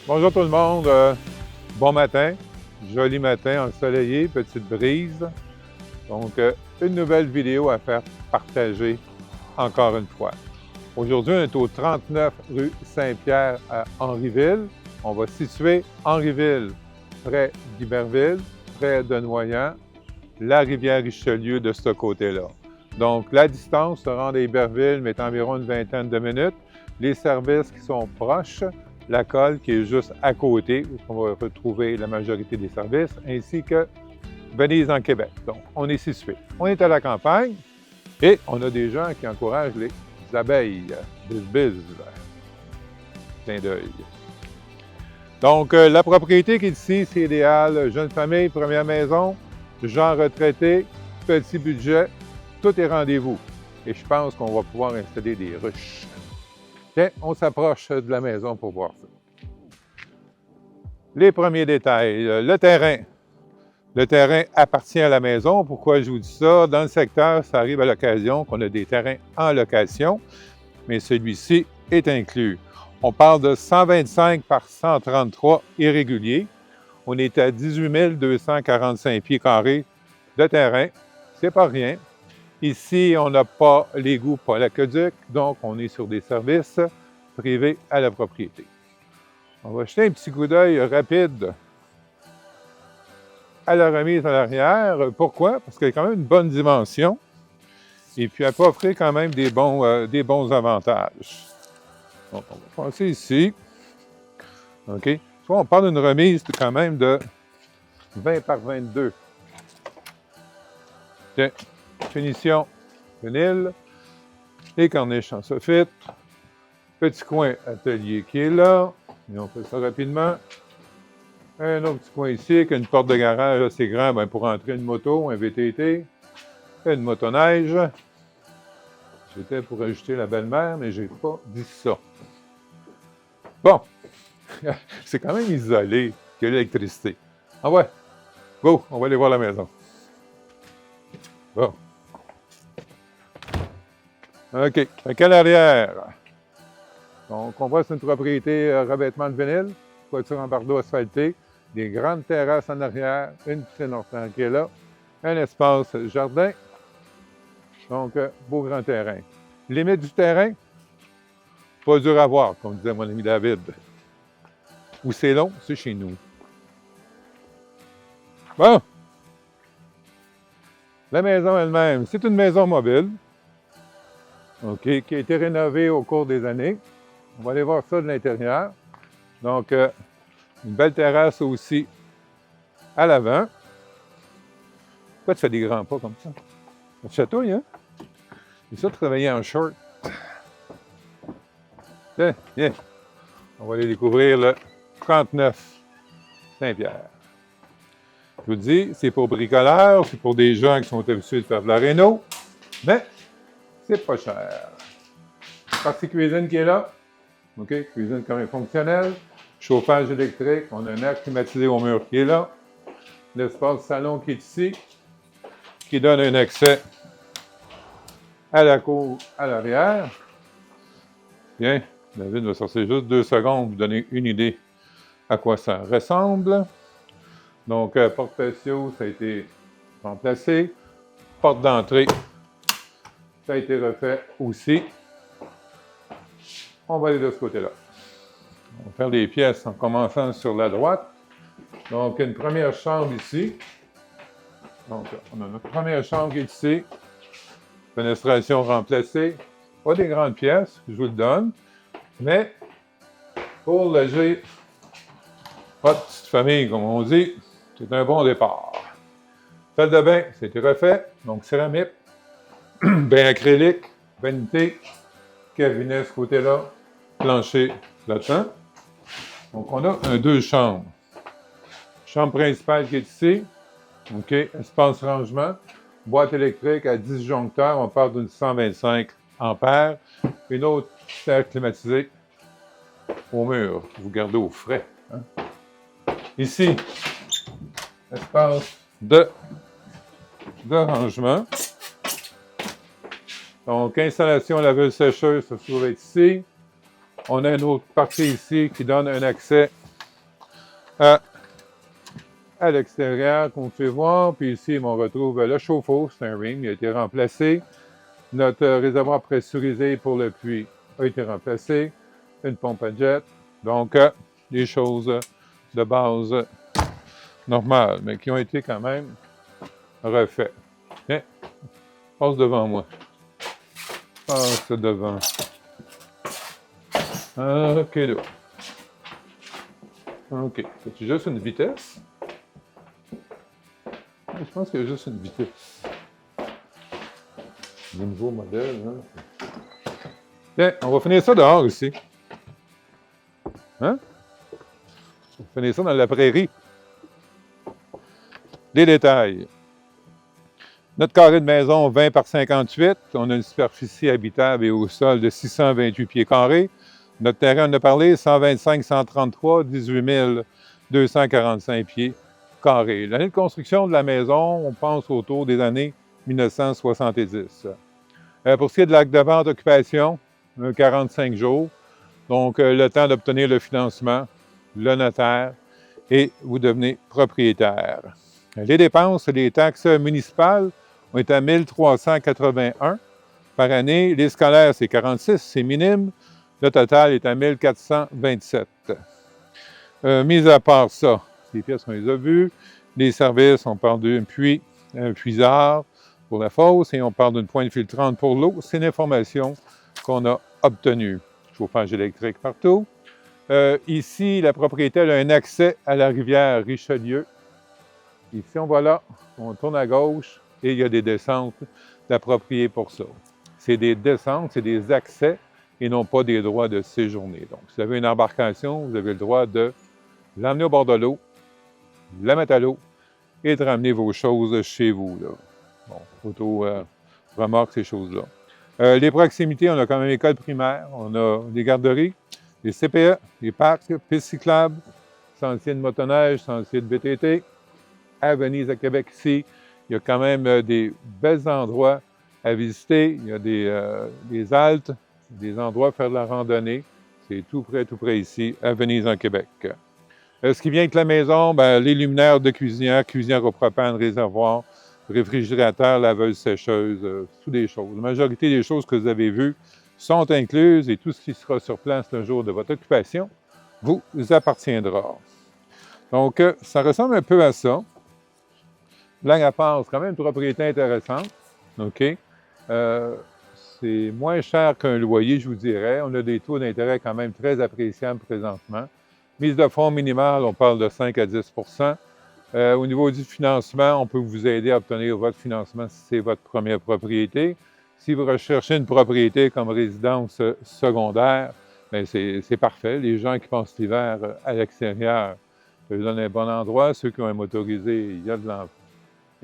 Bonjour tout le monde, bon matin, joli matin ensoleillé, petite brise. Donc, une nouvelle vidéo à faire partager encore une fois. Aujourd'hui, on est au 39 rue Saint-Pierre à Henryville. On va situer Henryville, près d'Iberville, près de Noyant, la rivière Richelieu de ce côté-là. Donc, la distance se rendre à Iberville est environ une vingtaine de minutes. Les services qui sont proches, la colle qui est juste à côté, où on va retrouver la majorité des services, ainsi que Venise en Québec. Donc, on est situé. On est à la campagne et on a des gens qui encouragent les abeilles. Biz. Clin d'œil. Donc, la propriété qui est ici, c'est idéal. Jeune famille, première maison, gens retraités, petit budget, tout est rendez-vous. Et je pense qu'on va pouvoir installer des ruches. Tiens, on s'approche de la maison pour voir ça. Les premiers détails. Le terrain. Le terrain appartient à la maison. Pourquoi je vous dis ça? Dans le secteur, ça arrive à l'occasion qu'on a des terrains en location, mais celui-ci est inclus. On parle de 125 par 133 irréguliers. On est à 18 245 pieds carrés de terrain. C'est pas rien. Ici, on n'a pas l'égout pour l'aqueduc, donc on est sur des services privés à la propriété. On va jeter un petit coup d'œil rapide à la remise à l'arrière. Pourquoi? Parce qu'elle a quand même une bonne dimension et puis elle peut offrir quand même des bons avantages. Donc, on va passer ici. OK? Soit on parle d'une remise quand même de 20 par 22. Tiens. Finition vinyle, les corniches en soffit, petit coin atelier qui est là, et on fait ça rapidement. Un autre petit coin ici, avec une porte de garage assez grande pour entrer une moto, un VTT, une motoneige. J'étais pour ajouter la belle-mère, mais j'ai pas dit ça. Bon, c'est quand même isolé qu'il y a l'électricité. Ah ouais, go, on va aller voir la maison. Bon. OK. Fait qu'à l'arrière, donc on voit que c'est une propriété revêtement de vinyle, toiture en bardeau asphalté, des grandes terrasses en arrière, une piscine orthane qui est là, un espace jardin, donc beau grand terrain. Limite du terrain, pas dur à voir, comme disait mon ami David. Où c'est long, c'est chez nous. Bon. La maison elle-même, c'est une maison mobile. OK, qui a été rénové au cours des années. On va aller voir ça de l'intérieur. Donc, une belle terrasse aussi à l'avant. Pourquoi tu fais des grands pas comme ça? Ça te chatouille, hein? C'est ça de travailler en short. Tiens, viens. On va aller découvrir le 39 Saint-Pierre. Je vous dis, c'est pour bricoleurs, c'est pour des gens qui sont habitués de faire de la réno, mais c'est pas cher. Partie cuisine qui est là. OK, cuisine quand même fonctionnelle. Chauffage électrique. On a un air climatisé au mur qui est là. L'espace salon qui est ici, qui donne un accès à la cour à l'arrière. Bien, David va sortir juste 2 secondes pour vous donner une idée à quoi ça ressemble. Donc, porte patio, ça a été remplacé. Porte d'entrée, ça a été refait aussi. On va aller de ce côté-là. On va faire les pièces en commençant sur la droite. Donc, une première chambre ici. Donc, on a notre première chambre qui est ici. Fenestration remplacée. Pas des grandes pièces, je vous le donne. Mais, pour loger votre petite famille, comme on dit, c'est un bon départ. Salle de bain, c'était refait. Donc, céramique, bain acrylique, vanité, cabinet ce côté-là, plancher là-dedans. Donc, on a un 2 chambres. Chambre principale qui est ici. OK, espace rangement. Boîte électrique à 10 disjoncteurs. On part d'une 125 ampères. Une autre serre climatisée au mur. Vous gardez au frais. Hein? Ici, espace de rangement. Donc, installation laveuse sécheuse, ça se trouve être ici. On a une autre partie ici qui donne un accès À l'extérieur, qu'on peut voir, puis ici, on retrouve le chauffe-eau, c'est un ring, il a été remplacé. Notre réservoir pressurisé pour le puits a été remplacé. Une pompe à jet. Donc, des choses de base normales, mais qui ont été quand même refaites. Tiens, passe devant moi. Passe devant. OK, là. OK. C'est juste une vitesse? Je pense qu'il y a juste une vitesse. Des nouveaux modèles, hein? Bien, on va finir ça dehors ici. Hein? On va finir ça dans la prairie. Des détails. Notre carré de maison, 20 par 58. On a une superficie habitable et au sol de 628 pieds carrés. Notre terrain, on a parlé, 125, 133, 18 245 pieds carrés. L'année de construction de la maison, on pense autour des années 1970. Pour ce qui est de l'acte de vente d'occupation, 45 jours. Donc, le temps d'obtenir le financement, le notaire, et vous devenez propriétaire. Les dépenses, les taxes municipales ont été à 1 381 par année. Les scolaires, c'est 46, c'est minime. Le total est à 1 427. Mis à part ça, les pièces, on les a vues. Les services, on parle d'un puits, un puisard pour la fosse et on parle d'une pointe filtrante pour l'eau. C'est l'information qu'on a obtenue. Chauffage électrique partout. Ici, la propriétaire a un accès à la rivière Richelieu. Ici, on va là, on tourne à gauche et il y a des descentes d'appropriées pour ça. C'est des descentes, c'est des accès et non pas des droits de séjourner. Donc, si vous avez une embarcation, vous avez le droit de l'emmener au bord de l'eau, la mettre à l'eau et de ramener vos choses chez vous. Là. Bon, auto, remorque, ces choses-là. Les proximités, on a quand même l'école primaire, on a des garderies, les CPE, les parcs, pistes cyclables, sentiers de motoneige, sentiers de VTT. À Venise, à Québec, ici, il y a quand même des bels endroits à visiter. Il y a des haltes, des endroits à faire de la randonnée. C'est tout près ici, à Venise, en Québec. Ce qui vient avec la maison, ben, les luminaires de cuisinière au propane, réservoir, réfrigérateur, laveuse, sécheuse, toutes des choses. La majorité des choses que vous avez vues sont incluses et tout ce qui sera sur place le jour de votre occupation vous appartiendra. Donc, ça ressemble un peu à ça. Blague à part, c'est quand même une propriété intéressante. OK? C'est moins cher qu'un loyer, je vous dirais. On a des taux d'intérêt quand même très appréciables présentement. Mise de fonds minimale, on parle de 5 à 10 Au niveau du financement, on peut vous aider à obtenir votre financement si c'est votre première propriété. Si vous recherchez une propriété comme résidence secondaire, bien c'est parfait. Les gens qui passent l'hiver à l'extérieur, ça vous donne un bon endroit. Ceux qui ont un motorisé, il y a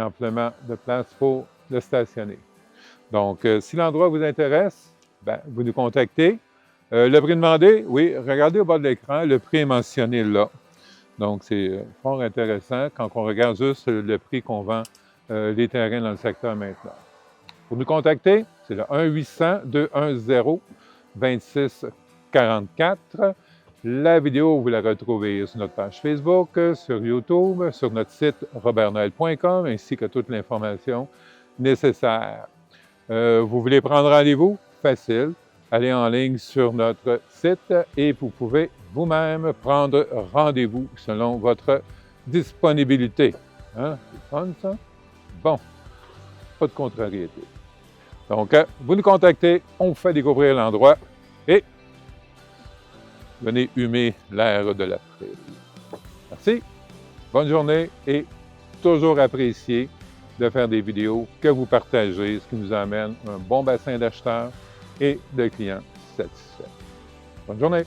amplement de place pour le stationner. Donc, si l'endroit vous intéresse, bien, vous nous contactez. Le prix demandé, oui, regardez au bas de l'écran, le prix est mentionné là. Donc, c'est fort intéressant quand on regarde juste le prix qu'on vend les terrains dans le secteur maintenant. Pour nous contacter, c'est le 1-800-210-2644. La vidéo, vous la retrouvez sur notre page Facebook, sur YouTube, sur notre site robertnoel.com, ainsi que toute l'information nécessaire. Vous voulez prendre rendez-vous? Facile. Allez en ligne sur notre site et vous pouvez vous-même prendre rendez-vous selon votre disponibilité. Hein? C'est fun, ça? Bon, pas de contrariété. Donc, vous nous contactez, on vous fait découvrir l'endroit et venez humer l'air de la prairie. Merci, bonne journée et toujours apprécié de faire des vidéos que vous partagez, ce qui nous amène un bon bassin d'acheteurs et de clients satisfaits. Bonne journée!